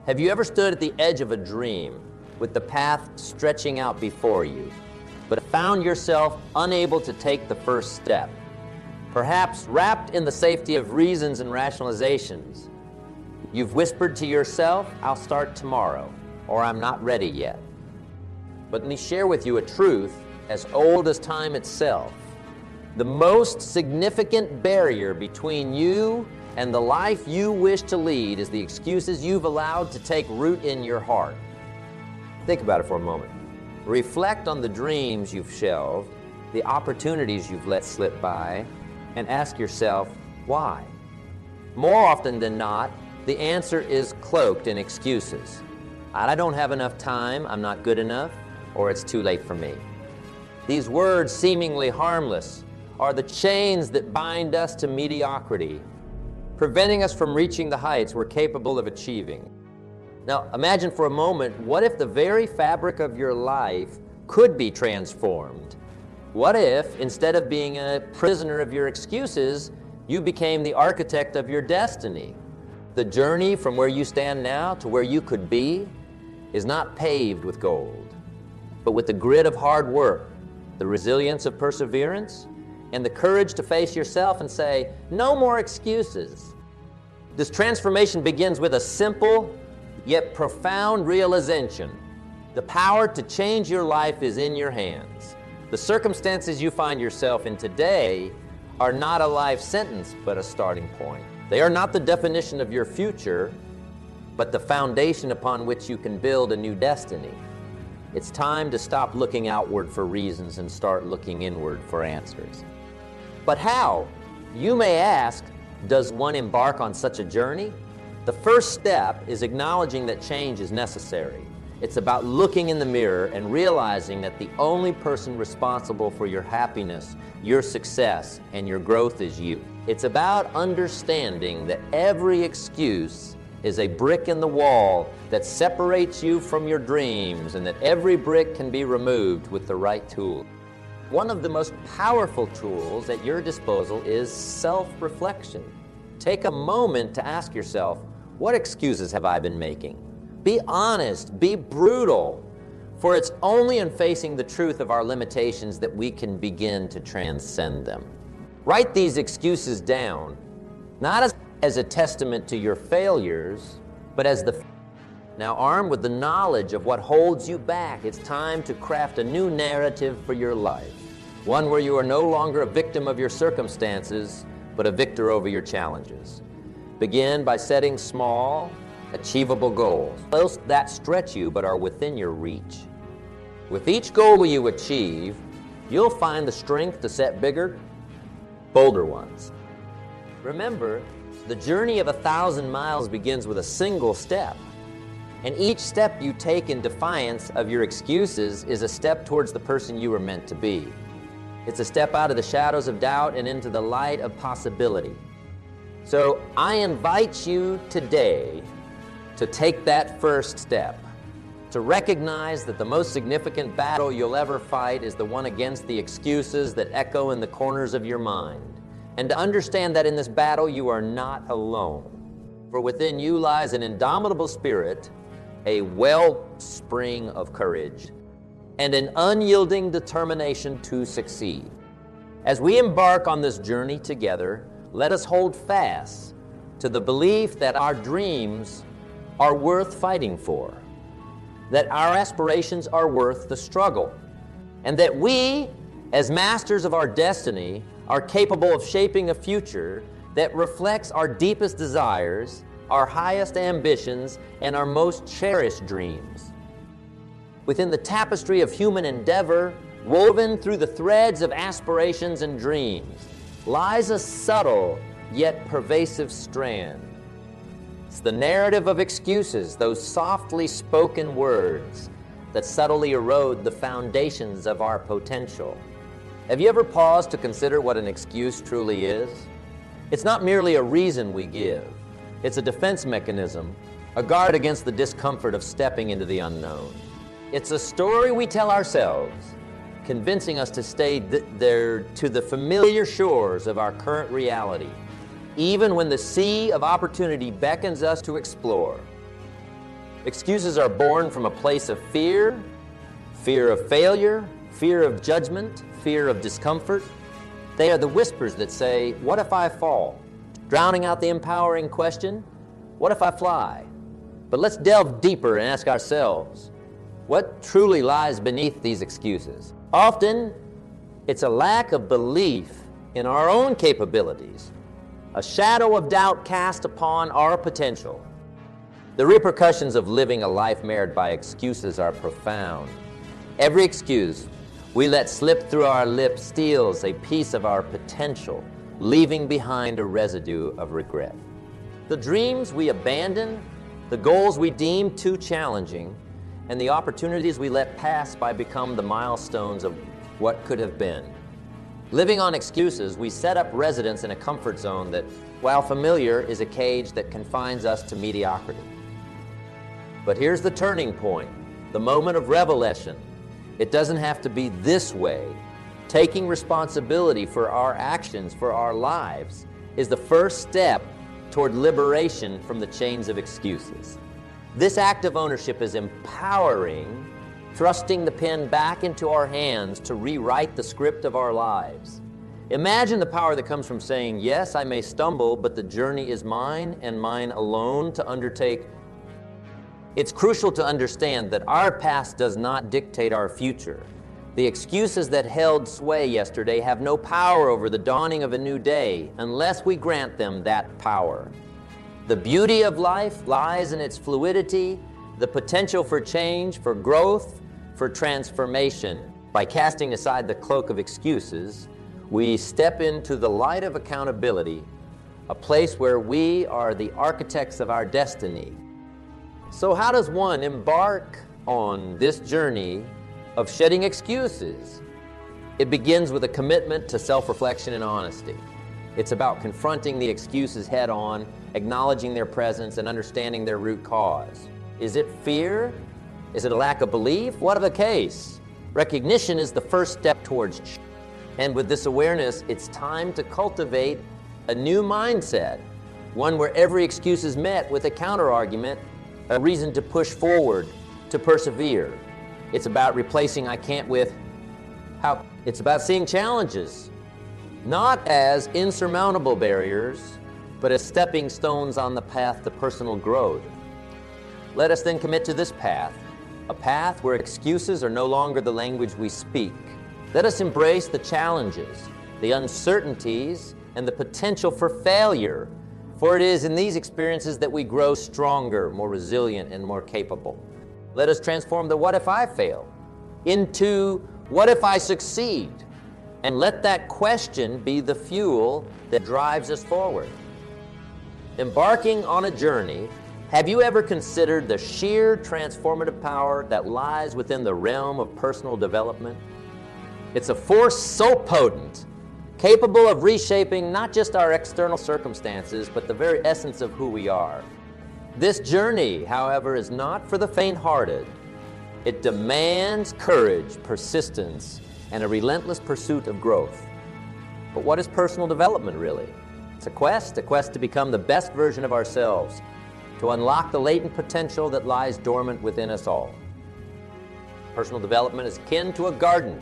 Have you ever stood at the edge of a dream with the path stretching out before you, but found yourself unable to take the first step? Perhaps wrapped in the safety of reasons and rationalizations, you've whispered to yourself, "I'll start tomorrow," or "I'm not ready yet." But let me share with you a truth as old as time itself. The most significant barrier between you and the life you wish to lead is the excuses you've allowed to take root in your heart. Think about it for a moment. Reflect on the dreams you've shelved, the opportunities you've let slip by, and ask yourself, why? More often than not, the answer is cloaked in excuses. I don't have enough time, I'm not good enough, or it's too late for me. These words, seemingly harmless, are the chains that bind us to mediocrity, preventing us from reaching the heights we're capable of achieving. Now, imagine for a moment, what if the very fabric of your life could be transformed? What if, instead of being a prisoner of your excuses, you became the architect of your destiny? The journey from where you stand now to where you could be is not paved with gold, but with the grit of hard work, the resilience of perseverance, and the courage to face yourself and say, no more excuses. This transformation begins with a simple yet profound realization. The power to change your life is in your hands. The circumstances you find yourself in today are not a life sentence, but a starting point. They are not the definition of your future, but the foundation upon which you can build a new destiny. It's time to stop looking outward for reasons and start looking inward for answers. But how? You may ask, does one embark on such a journey? The first step is acknowledging that change is necessary. It's about looking in the mirror and realizing that the only person responsible for your happiness, your success, and your growth is you. It's about understanding that every excuse is a brick in the wall that separates you from your dreams, and that every brick can be removed with the right tool. One of the most powerful tools at your disposal is self-reflection. Take a moment to ask yourself, what excuses have I been making? Be honest, be brutal, for it's only in facing the truth of our limitations that we can begin to transcend them. Write these excuses down, not as a testament to your failures, but as the Now, armed with the knowledge of what holds you back, it's time to craft a new narrative for your life. One where you are no longer a victim of your circumstances, but a victor over your challenges. Begin by setting small, achievable goals. Those that stretch you but are within your reach. With each goal you achieve, you'll find the strength to set bigger, bolder ones. Remember, the journey of 1,000 miles begins with a single step. And each step you take in defiance of your excuses is a step towards the person you were meant to be. It's a step out of the shadows of doubt and into the light of possibility. So I invite you today to take that first step, to recognize that the most significant battle you'll ever fight is the one against the excuses that echo in the corners of your mind, and to understand that in this battle you are not alone. For within you lies an indomitable spirit, a wellspring of courage, and an unyielding determination to succeed. As we embark on this journey together, let us hold fast to the belief that our dreams are worth fighting for, that our aspirations are worth the struggle, and that we, as masters of our destiny, are capable of shaping a future that reflects our deepest desires, our highest ambitions, and our most cherished dreams. Within the tapestry of human endeavor, woven through the threads of aspirations and dreams, lies a subtle yet pervasive strand. It's the narrative of excuses, those softly spoken words that subtly erode the foundations of our potential. Have you ever paused to consider what an excuse truly is? It's not merely a reason we give. It's a defense mechanism, a guard against the discomfort of stepping into the unknown. It's a story we tell ourselves, convincing us to stay there to the familiar shores of our current reality, even when the sea of opportunity beckons us to explore. Excuses are born from a place of fear, fear of failure, fear of judgment, fear of discomfort. They are the whispers that say, what if I fall? Drowning out the empowering question, what if I fly? But let's delve deeper and ask ourselves, what truly lies beneath these excuses? Often, it's a lack of belief in our own capabilities, a shadow of doubt cast upon our potential. The repercussions of living a life marred by excuses are profound. Every excuse we let slip through our lips steals a piece of our potential, leaving behind a residue of regret. The dreams we abandon, the goals we deem too challenging, and the opportunities we let pass by become the milestones of what could have been. Living on excuses, we set up residence in a comfort zone that, while familiar, is a cage that confines us to mediocrity. But here's the turning point, the moment of revelation. It doesn't have to be this way. Taking responsibility for our actions, for our lives, is the first step toward liberation from the chains of excuses. This act of ownership is empowering, thrusting the pen back into our hands to rewrite the script of our lives. Imagine the power that comes from saying, yes, I may stumble, but the journey is mine and mine alone to undertake. It's crucial to understand that our past does not dictate our future. The excuses that held sway yesterday have no power over the dawning of a new day unless we grant them that power. The beauty of life lies in its fluidity, the potential for change, for growth, for transformation. By casting aside the cloak of excuses, we step into the light of accountability, a place where we are the architects of our destiny. So how does one embark on this journey of shedding excuses? It begins with a commitment to self-reflection and honesty. It's about confronting the excuses head-on, acknowledging their presence, and understanding their root cause. Is it fear? Is it a lack of belief? Whatever the case, recognition is the first step towards change. And with this awareness, it's time to cultivate a new mindset, one where every excuse is met with a counter-argument, a reason to push forward, to persevere. It's about replacing I can't with how. It's about seeing challenges, not as insurmountable barriers, but as stepping stones on the path to personal growth. Let us then commit to this path, a path where excuses are no longer the language we speak. Let us embrace the challenges, the uncertainties, and the potential for failure, for it is in these experiences that we grow stronger, more resilient, and more capable. Let us transform the what if I fail into what if I succeed, and let that question be the fuel that drives us forward. Embarking on a journey, have you ever considered the sheer transformative power that lies within the realm of personal development? It's a force so potent, capable of reshaping not just our external circumstances, but the very essence of who we are. This journey, however, is not for the faint-hearted. It demands courage, persistence, and a relentless pursuit of growth. But what is personal development really? It's a quest to become the best version of ourselves, to unlock the latent potential that lies dormant within us all. Personal development is akin to a garden.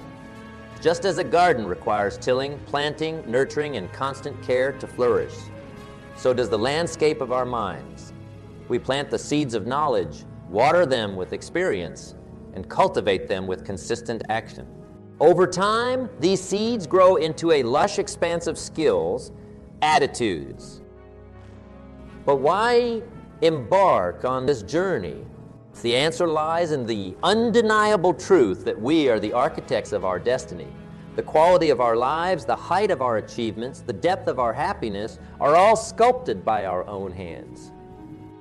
Just as a garden requires tilling, planting, nurturing, and constant care to flourish, so does the landscape of our minds. We plant the seeds of knowledge, water them with experience, and cultivate them with consistent action. Over time, these seeds grow into a lush expanse of skills, attitudes. But why embark on this journey? The answer lies in the undeniable truth that we are the architects of our destiny. The quality of our lives, the height of our achievements, the depth of our happiness are all sculpted by our own hands.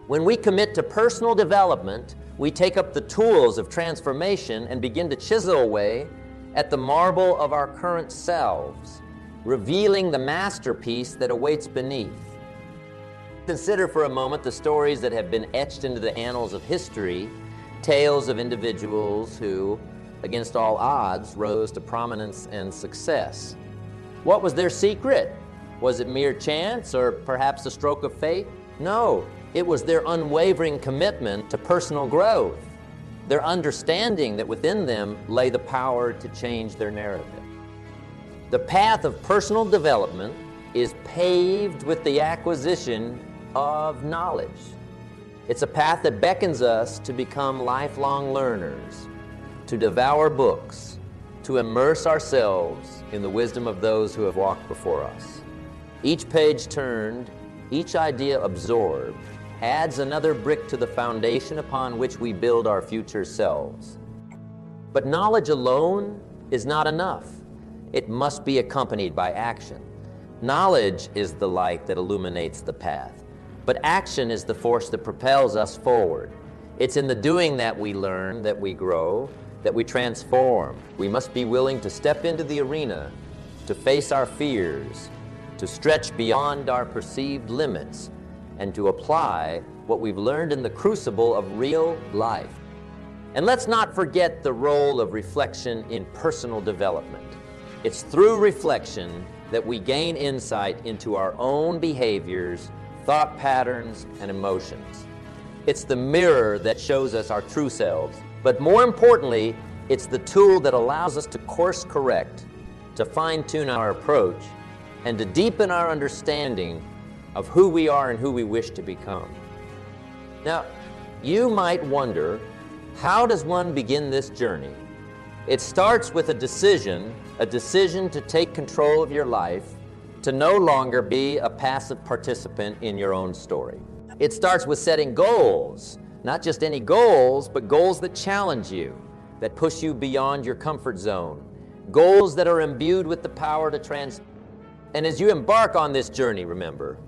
When we commit to personal development, we take up the tools of transformation and begin to chisel away at the marble of our current selves, revealing the masterpiece that awaits beneath. Consider for a moment the stories that have been etched into the annals of history, tales of individuals who, against all odds, rose to prominence and success. What was their secret? Was it mere chance or perhaps a stroke of fate? No, It was their unwavering commitment to personal growth, their understanding that within them lay the power to change their narrative. The path of personal development is paved with the acquisition of knowledge. It's a path that beckons us to become lifelong learners, to devour books, to immerse ourselves in the wisdom of those who have walked before us. Each page turned, each idea absorbed, adds another brick to the foundation upon which we build our future selves. But knowledge alone is not enough. It must be accompanied by action. Knowledge is the light that illuminates the path, but action is the force that propels us forward. It's in the doing that we learn, that we grow, that we transform. We must be willing to step into the arena, to face our fears, to stretch beyond our perceived limits, and to apply what we've learned in the crucible of real life. And let's not forget the role of reflection in personal development. It's through reflection that we gain insight into our own behaviors, thought patterns, and emotions. It's the mirror that shows us our true selves, but more importantly, it's the tool that allows us to course correct, to fine-tune our approach, and to deepen our understanding of who we are and who we wish to become. Now, you might wonder, how does one begin this journey? It starts with a decision to take control of your life, to no longer be a passive participant in your own story. It starts with setting goals, not just any goals, but goals that challenge you, that push you beyond your comfort zone, goals that are imbued with the power to transform. And as you embark on this journey, remember,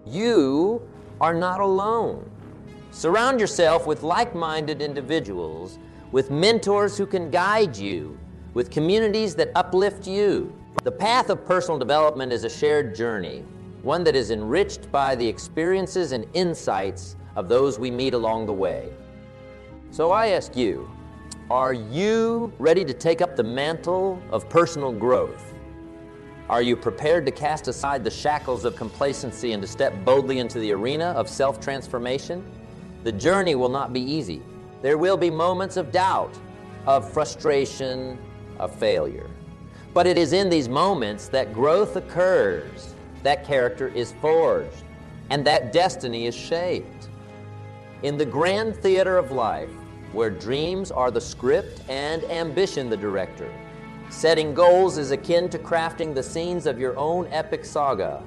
you are not alone. Surround yourself with like-minded individuals, with mentors who can guide you, with communities that uplift you. The path of personal development is a shared journey, one that is enriched by the experiences and insights of those we meet along the way. So I ask you, are you ready to take up the mantle of personal growth? Are you prepared to cast aside the shackles of complacency and to step boldly into the arena of self-transformation? The journey will not be easy. There will be moments of doubt, of frustration, of failure. But it is in these moments that growth occurs, that character is forged, and that destiny is shaped. In the grand theater of life, where dreams are the script and ambition the director, setting goals is akin to crafting the scenes of your own epic saga,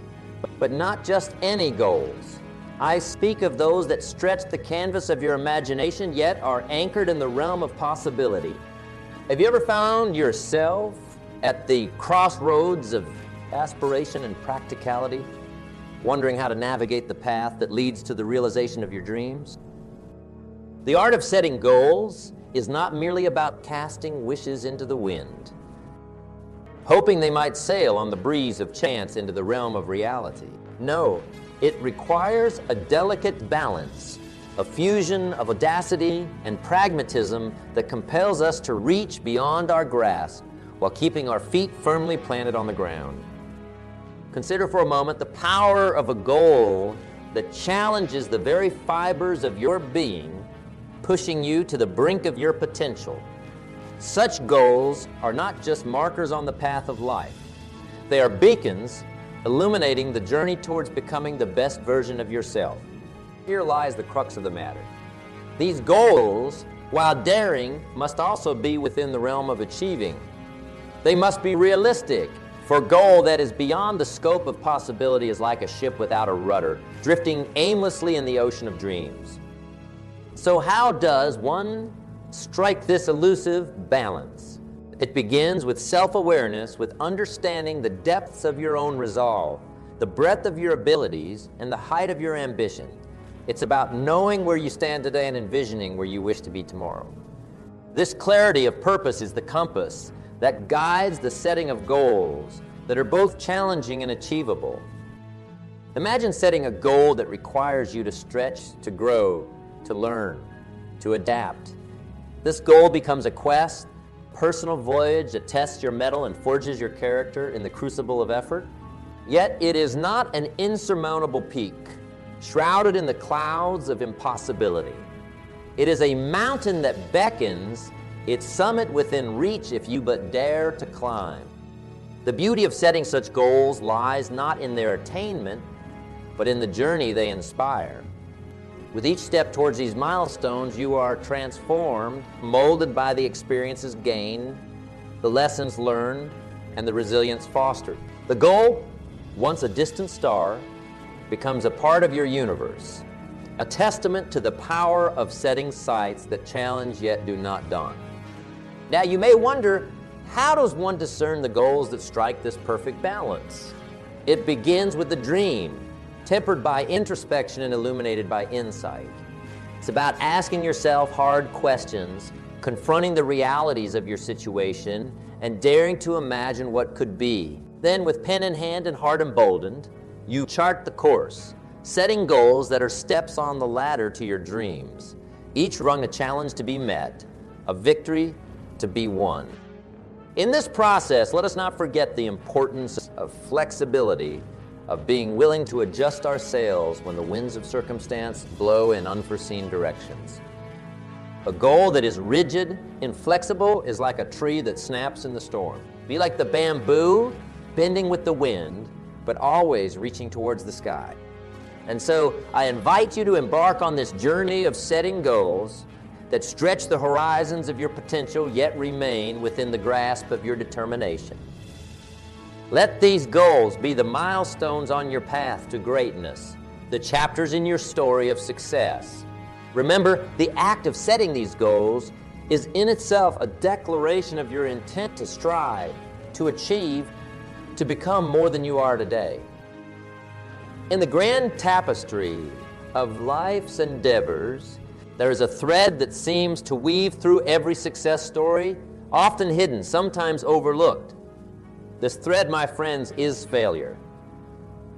but not just any goals. I speak of those that stretch the canvas of your imagination, yet are anchored in the realm of possibility. Have you ever found yourself at the crossroads of aspiration and practicality, wondering how to navigate the path that leads to the realization of your dreams? The art of setting goals is not merely about casting wishes into the wind, hoping they might sail on the breeze of chance into the realm of reality. No, it requires a delicate balance, a fusion of audacity and pragmatism that compels us to reach beyond our grasp while keeping our feet firmly planted on the ground. Consider for a moment the power of a goal that challenges the very fibers of your being, pushing you to the brink of your potential. Such goals are not just markers on the path of life. They are beacons illuminating the journey towards becoming the best version of yourself. Here lies the crux of the matter. These goals, while daring, must also be within the realm of achieving. They must be realistic, for a goal that is beyond the scope of possibility is like a ship without a rudder, drifting aimlessly in the ocean of dreams. So how does one strike this elusive balance? It begins with self-awareness, with understanding the depths of your own resolve, the breadth of your abilities, and the height of your ambition. It's about knowing where you stand today and envisioning where you wish to be tomorrow. This clarity of purpose is the compass that guides the setting of goals that are both challenging and achievable. Imagine setting a goal that requires you to stretch, to grow, to learn, to adapt. This goal becomes a quest, personal voyage that tests your mettle and forges your character in the crucible of effort. Yet it is not an insurmountable peak. shrouded in the clouds of impossibility. It is a mountain that beckons, its summit within reach if you but dare to climb. The beauty of setting such goals lies not in their attainment, but in the journey they inspire. With each step towards these milestones, you are transformed, molded by the experiences gained, the lessons learned, and the resilience fostered. The goal, once a distant star, becomes a part of your universe, a testament to the power of setting sights that challenge yet do not daunt. Now you may wonder, how does one discern the goals that strike this perfect balance? It begins with the dream, tempered by introspection and illuminated by insight. It's about asking yourself hard questions, confronting the realities of your situation, and daring to imagine what could be. Then, with pen in hand and heart emboldened, you chart the course, setting goals that are steps on the ladder to your dreams, each rung a challenge to be met, a victory to be won. In this process, let us not forget the importance of flexibility, of being willing to adjust our sails when the winds of circumstance blow in unforeseen directions. A goal that is rigid, inflexible, is like a tree that snaps in the storm. Be like the bamboo, bending with the wind, but always reaching towards the sky. And so I invite you to embark on this journey of setting goals that stretch the horizons of your potential yet remain within the grasp of your determination. Let these goals be the milestones on your path to greatness, the chapters in your story of success. Remember, the act of setting these goals is in itself a declaration of your intent to strive, to achieve, to become more than you are today. In the grand tapestry of life's endeavors, there is a thread that seems to weave through every success story, often hidden, sometimes overlooked. This thread, my friends, is failure.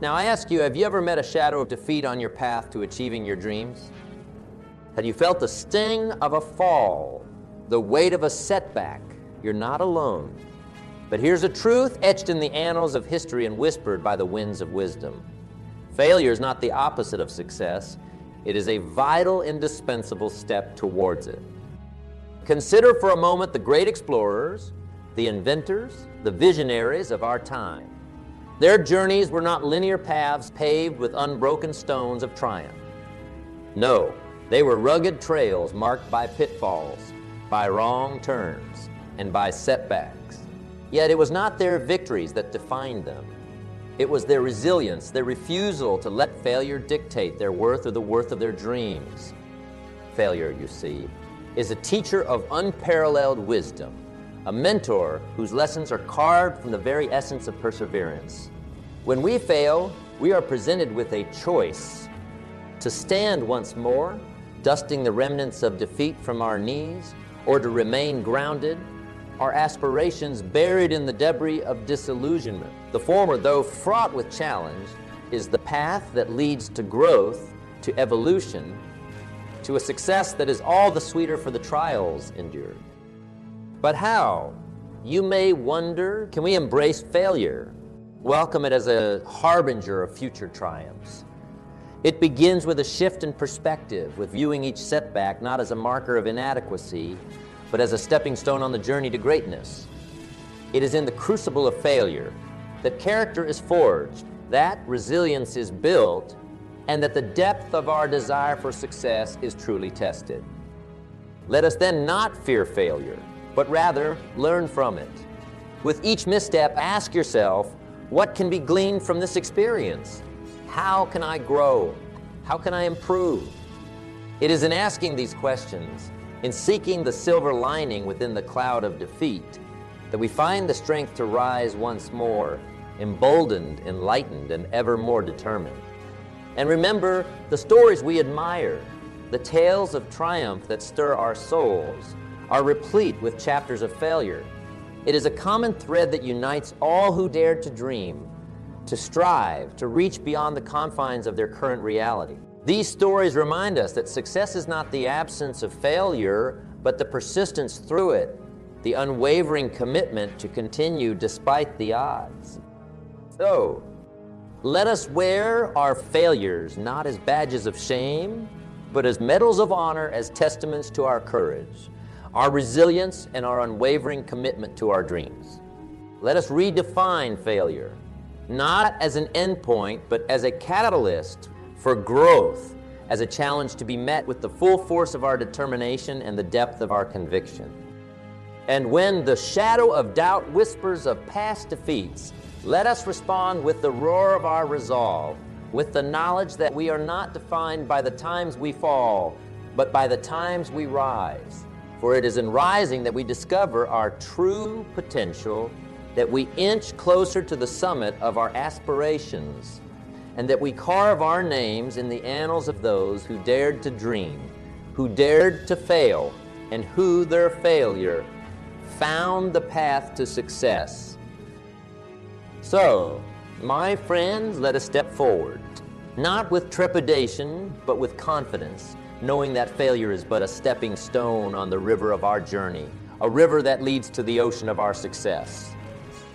Now I ask you, have you ever met a shadow of defeat on your path to achieving your dreams? Have you felt the sting of a fall, the weight of a setback? You're not alone. But here's a truth etched in the annals of history and whispered by the winds of wisdom. Failure is not the opposite of success. It is a vital, indispensable step towards it. Consider for a moment the great explorers, the inventors, the visionaries of our time. Their journeys were not linear paths paved with unbroken stones of triumph. No, they were rugged trails marked by pitfalls, by wrong turns, and by setbacks. Yet it was not their victories that defined them. It was their resilience, their refusal to let failure dictate their worth or the worth of their dreams. Failure, you see, is a teacher of unparalleled wisdom, a mentor whose lessons are carved from the very essence of perseverance. When we fail, we are presented with a choice: to stand once more, dusting the remnants of defeat from our knees, or to remain grounded, our aspirations buried in the debris of disillusionment. The former, though fraught with challenge, is the path that leads to growth, to evolution, to a success that is all the sweeter for the trials endured. But how? You may wonder, can we embrace failure? Welcome it as a harbinger of future triumphs. It begins with a shift in perspective, with viewing each setback not as a marker of inadequacy, but as a stepping stone on the journey to greatness. It is in the crucible of failure that character is forged, that resilience is built, and that the depth of our desire for success is truly tested. Let us then not fear failure, but rather learn from it. With each misstep, ask yourself, what can be gleaned from this experience? How can I grow? How can I improve? It is in asking these questions, in seeking the silver lining within the cloud of defeat, that we find the strength to rise once more, emboldened, enlightened, and ever more determined. And remember, the stories we admire, the tales of triumph that stir our souls, are replete with chapters of failure. It is a common thread that unites all who dare to dream, to strive, to reach beyond the confines of their current reality. These stories remind us that success is not the absence of failure, but the persistence through it, the unwavering commitment to continue despite the odds. So, Let us wear our failures not as badges of shame, but as medals of honor, as testaments to our courage, our resilience, and our unwavering commitment to our dreams. Let us redefine failure, not as an endpoint, but as a catalyst for growth, as a challenge to be met with the full force of our determination and the depth of our conviction. And when the shadow of doubt whispers of past defeats, let us respond with the roar of our resolve, with the knowledge that we are not defined by the times we fall, but by the times we rise. For it is in rising that we discover our true potential, that we inch closer to the summit of our aspirations, and that we carve our names in the annals of those who dared to dream, who dared to fail, and who their failure found the path to success. So, my friends, let us step forward, not with trepidation, but with confidence, knowing that failure is but a stepping stone on the river of our journey, a river that leads to the ocean of our success.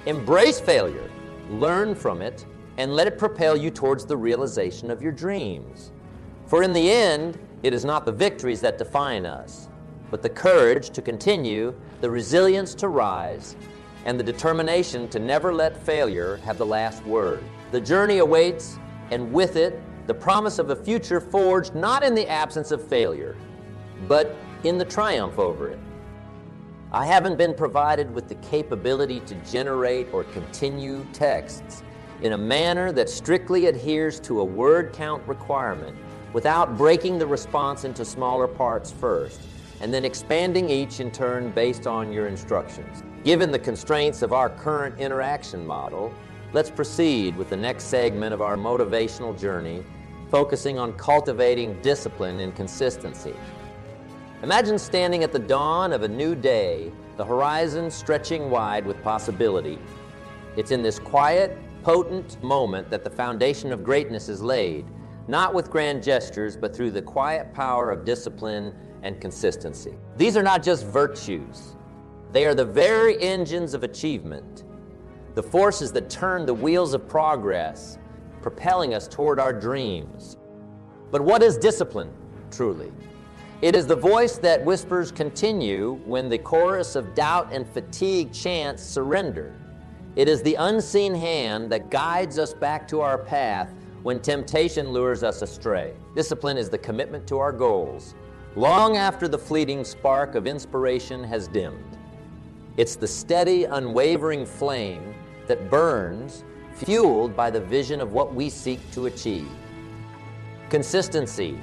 Embrace failure, learn from it, and let it propel you towards the realization of your dreams. For in the end, it is not the victories that define us, but the courage to continue, the resilience to rise, and the determination to never let failure have the last word. The journey awaits, and with it, the promise of a future forged not in the absence of failure, but in the triumph over it. I haven't been provided with the capability to generate or continue texts in a manner that strictly adheres to a word count requirement without breaking the response into smaller parts first, and then expanding each in turn based on your instructions. Given the constraints of our current interaction model, let's proceed with the next segment of our motivational journey, focusing on cultivating discipline and consistency. Imagine standing at the dawn of a new day, the horizon stretching wide with possibility. It's in this quiet, potent moment that the foundation of greatness is laid, not with grand gestures, but through the quiet power of discipline and consistency. These are not just virtues. They are the very engines of achievement, the forces that turn the wheels of progress, propelling us toward our dreams. But what is discipline, truly? It is the voice that whispers continue when the chorus of doubt and fatigue chants surrender. It is the unseen hand that guides us back to our path when temptation lures us astray. Discipline is the commitment to our goals, long after the fleeting spark of inspiration has dimmed. It's the steady, unwavering flame that burns, fueled by the vision of what we seek to achieve. Consistency,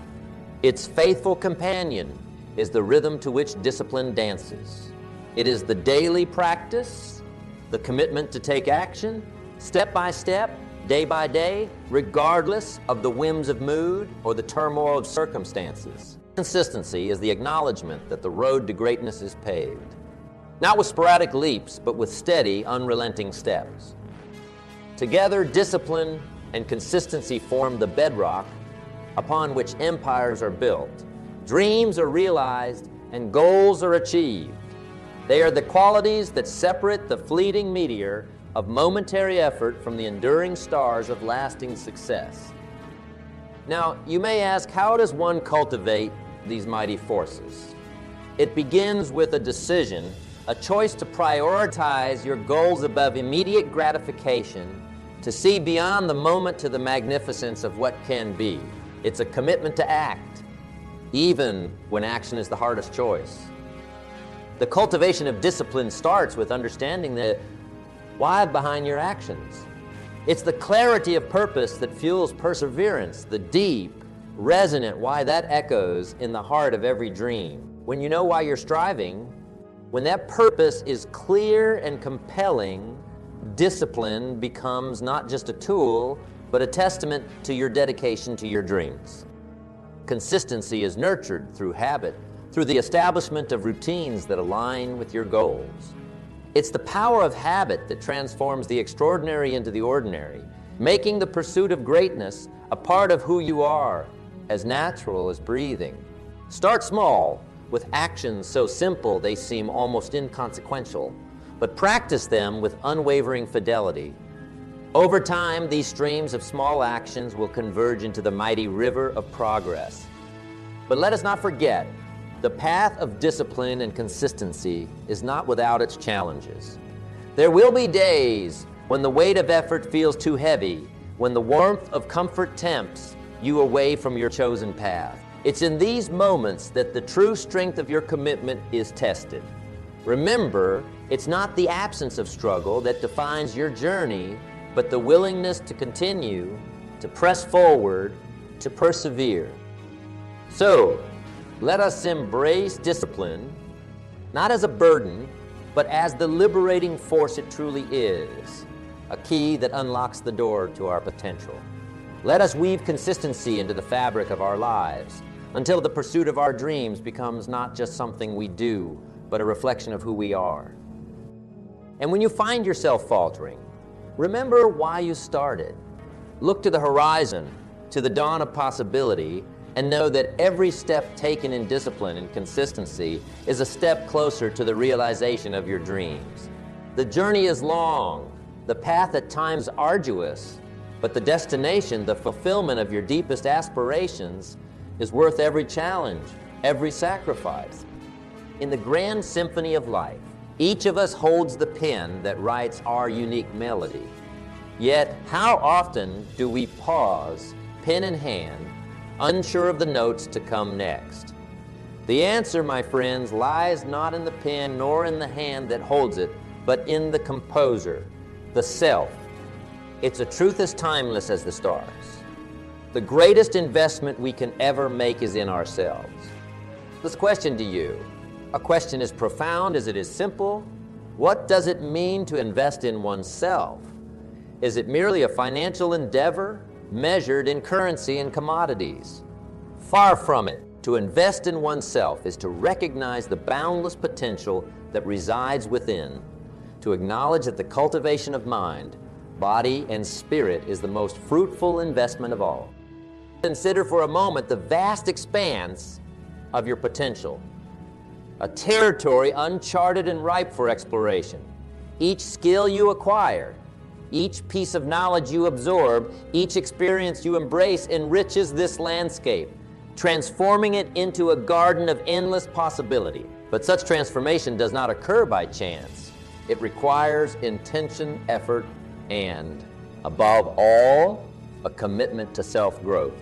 its faithful companion, is the rhythm to which discipline dances. It is the daily practice, the commitment to take action, step by step, day by day, regardless of the whims of mood or the turmoil of circumstances. Consistency is the acknowledgement that the road to greatness is paved, not with sporadic leaps, but with steady, unrelenting steps. Together, discipline and consistency form the bedrock upon which empires are built, dreams are realized, and goals are achieved. They are the qualities that separate the fleeting meteor of momentary effort from the enduring stars of lasting success. Now, you may ask, how does one cultivate these mighty forces? It begins with a decision, a choice to prioritize your goals above immediate gratification, to see beyond the moment to the magnificence of what can be. It's a commitment to act, even when action is the hardest choice. The cultivation of discipline starts with understanding the why behind your actions. It's the clarity of purpose that fuels perseverance, the deep, resonant why that echoes in the heart of every dream. When you know why you're striving, when that purpose is clear and compelling, discipline becomes not just a tool, but a testament to your dedication to your dreams. Consistency is nurtured through habit, through the establishment of routines that align with your goals. It's the power of habit that transforms the extraordinary into the ordinary, making the pursuit of greatness a part of who you are, as natural as breathing. Start small, with actions so simple they seem almost inconsequential, but practice them with unwavering fidelity. Over time, these streams of small actions will converge into the mighty river of progress. But let us not forget, the path of discipline and consistency is not without its challenges. There will be days when the weight of effort feels too heavy, when the warmth of comfort tempts you away from your chosen path. It's in these moments that the true strength of your commitment is tested. Remember, it's not the absence of struggle that defines your journey, but the willingness to continue, to press forward, to persevere. So, let us embrace discipline, not as a burden, but as the liberating force it truly is, a key that unlocks the door to our potential. Let us weave consistency into the fabric of our lives until the pursuit of our dreams becomes not just something we do, but a reflection of who we are. And when you find yourself faltering, remember why you started. Look to the horizon, to the dawn of possibility, and know that every step taken in discipline and consistency is a step closer to the realization of your dreams. The journey is long, the path at times arduous, but the destination, the fulfillment of your deepest aspirations, is worth every challenge, every sacrifice. In the grand symphony of life, each of us holds the pen that writes our unique melody. Yet, how often do we pause, pen in hand, unsure of the notes to come next? The answer, my friends, lies not in the pen nor in the hand that holds it, but in the composer, the self. It's a truth as timeless as the stars. The greatest investment we can ever make is in ourselves. This question to you, a question as profound as it is simple. What does it mean to invest in oneself? Is it merely a financial endeavor measured in currency and commodities? Far from it. To invest in oneself is to recognize the boundless potential that resides within, to acknowledge that the cultivation of mind, body, and spirit is the most fruitful investment of all. Consider for a moment the vast expanse of your potential, a territory uncharted and ripe for exploration. Each skill you acquire, each piece of knowledge you absorb, each experience you embrace enriches this landscape, transforming it into a garden of endless possibility. But such transformation does not occur by chance. It requires intention, effort, and, above all, a commitment to self-growth.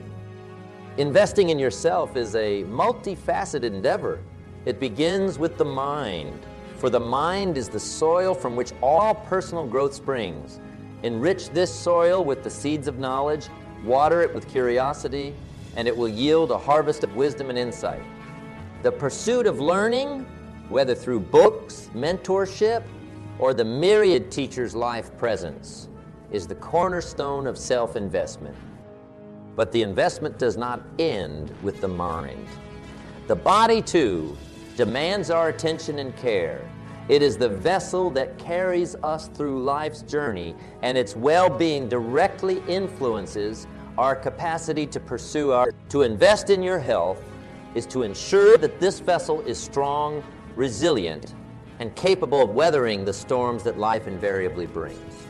Investing in yourself is a multifaceted endeavor. It begins with the mind, for the mind is the soil from which all personal growth springs. Enrich this soil with the seeds of knowledge, water it with curiosity, and it will yield a harvest of wisdom and insight. The pursuit of learning, whether through books, mentorship, or the myriad teachers' life presence, is the cornerstone of self-investment. But the investment does not end with the mind. The body, too, demands our attention and care. It is the vessel that carries us through life's journey, and its well-being directly influences our capacity to pursue our. To invest in your health is to ensure that this vessel is strong, resilient, and capable of weathering the storms that life invariably brings.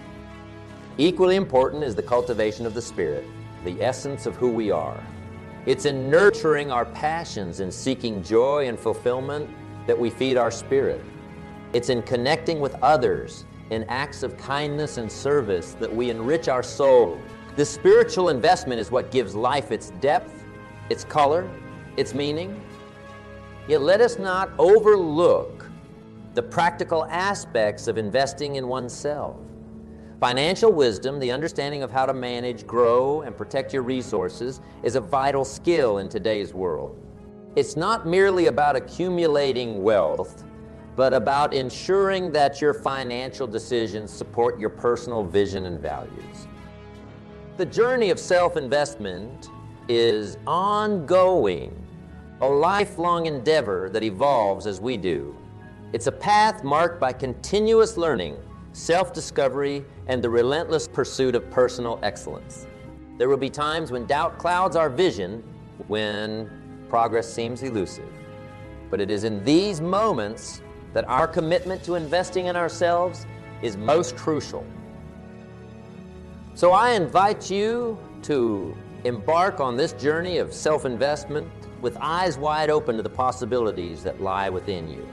Equally important is the cultivation of the spirit, the essence of who we are. It's in nurturing our passions and seeking joy and fulfillment that we feed our spirit. It's in connecting with others in acts of kindness and service that we enrich our soul. This spiritual investment is what gives life its depth, its color, its meaning. Yet let us not overlook the practical aspects of investing in oneself. Financial wisdom, the understanding of how to manage, grow, and protect your resources, is a vital skill in today's world. It's not merely about accumulating wealth, but about ensuring that your financial decisions support your personal vision and values. The journey of self-investment is ongoing, a lifelong endeavor that evolves as we do. It's a path marked by continuous learning, self-discovery, and the relentless pursuit of personal excellence. There will be times when doubt clouds our vision, when progress seems elusive. But it is in these moments that our commitment to investing in ourselves is most crucial. So I invite you to embark on this journey of self-investment with eyes wide open to the possibilities that lie within you.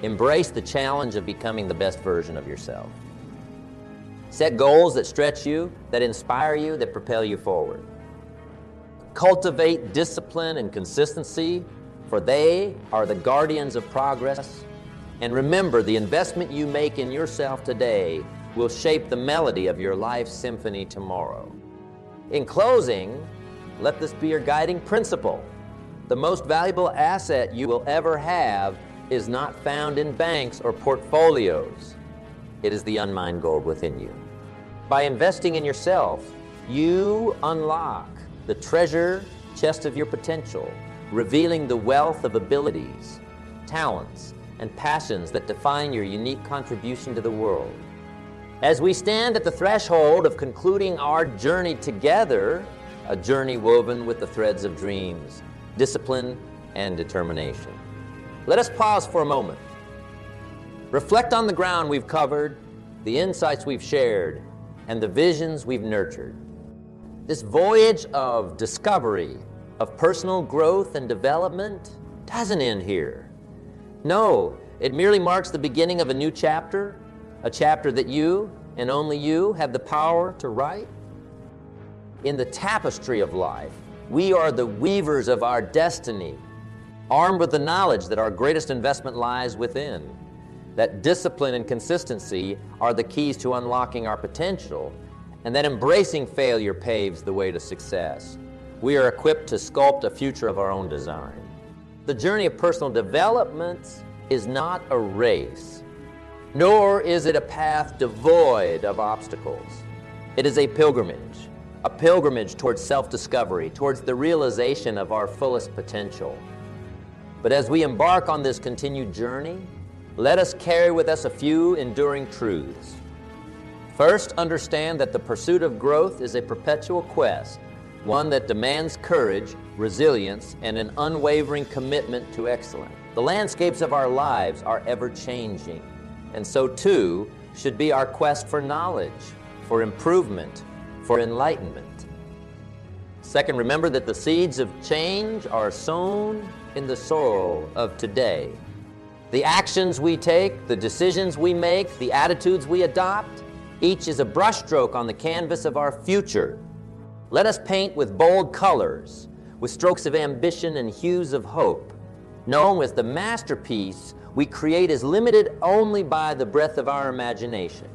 Embrace the challenge of becoming the best version of yourself. Set goals that stretch you, that inspire you, that propel you forward. Cultivate discipline and consistency, for they are the guardians of progress. And remember, the investment you make in yourself today will shape the melody of your life's symphony tomorrow. In closing, let this be your guiding principle. The most valuable asset you will ever have is not found in banks or portfolios. It is the unmined gold within you. By investing in yourself, you unlock the treasure chest of your potential, revealing the wealth of abilities, talents, and passions that define your unique contribution to the world. As we stand at the threshold of concluding our journey together, a journey woven with the threads of dreams, discipline, and determination. Let us pause for a moment. Reflect on the ground we've covered, the insights we've shared, and the visions we've nurtured. This voyage of discovery, of personal growth and development doesn't end here. No, it merely marks the beginning of a new chapter, a chapter that you, and only you, have the power to write. In the tapestry of life, we are the weavers of our destiny, armed with the knowledge that our greatest investment lies within, that discipline and consistency are the keys to unlocking our potential, and that embracing failure paves the way to success. We are equipped to sculpt a future of our own design. The journey of personal development is not a race, nor is it a path devoid of obstacles. It is a pilgrimage towards self-discovery, towards the realization of our fullest potential. But as we embark on this continued journey, let us carry with us a few enduring truths. First, understand that the pursuit of growth is a perpetual quest, one that demands courage, resilience, and an unwavering commitment to excellence. The landscapes of our lives are ever-changing, and so too should be our quest for knowledge, for improvement, for enlightenment. Second, remember that the seeds of change are sown in the soil of today. The actions we take, the decisions we make, the attitudes we adopt, each is a brushstroke on the canvas of our future. Let us paint with bold colors, with strokes of ambition and hues of hope. Knowing as the masterpiece we create is limited only by the breadth of our imagination.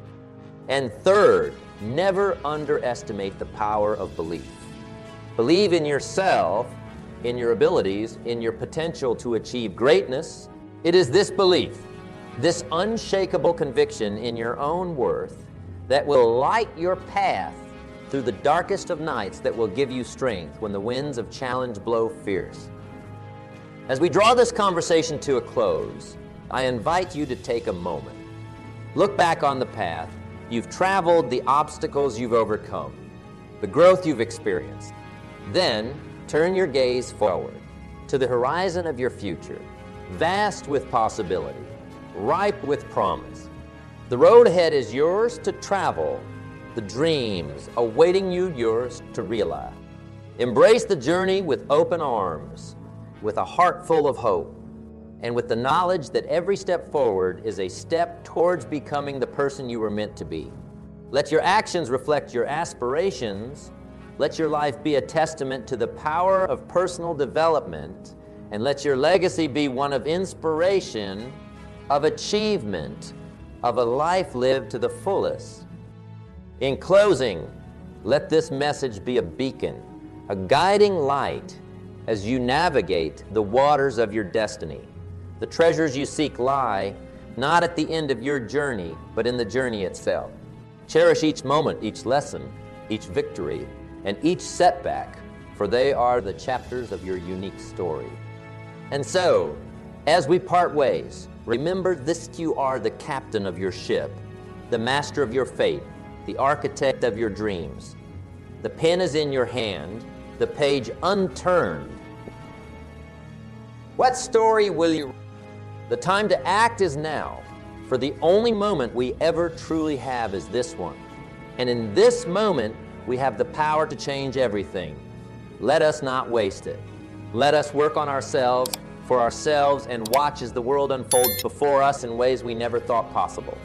And third, never underestimate the power of belief. Believe in yourself, in your abilities, in your potential to achieve greatness. It is this belief, this unshakable conviction in your own worth, that will light your path through the darkest of nights, that will give you strength when the winds of challenge blow fierce. As we draw this conversation to a close, I invite you to take a moment. Look back on the path you've traveled, the obstacles you've overcome, the growth you've experienced. Then turn your gaze forward to the horizon of your future, vast with possibility, ripe with promise. The road ahead is yours to travel, the dreams awaiting you yours to realize. Embrace the journey with open arms, with a heart full of hope, and with the knowledge that every step forward is a step towards becoming the person you were meant to be. Let your actions reflect your aspirations. Let your life be a testament to the power of personal development, and let your legacy be one of inspiration, of achievement, of a life lived to the fullest. In closing, let this message be a beacon, a guiding light as you navigate the waters of your destiny. The treasures you seek lie not at the end of your journey, but in the journey itself. Cherish each moment, each lesson, each victory, and each setback, for they are the chapters of your unique story. And so, as we part ways, remember this: you are the captain of your ship, the master of your fate, the architect of your dreams. The pen is in your hand, the page unturned. What story will you write? The time to act is now, for the only moment we ever truly have is this one. And in this moment, We have the power to change everything. Let us not waste it. Let us work on ourselves, for ourselves, and watch as the world unfolds before us in ways we never thought possible.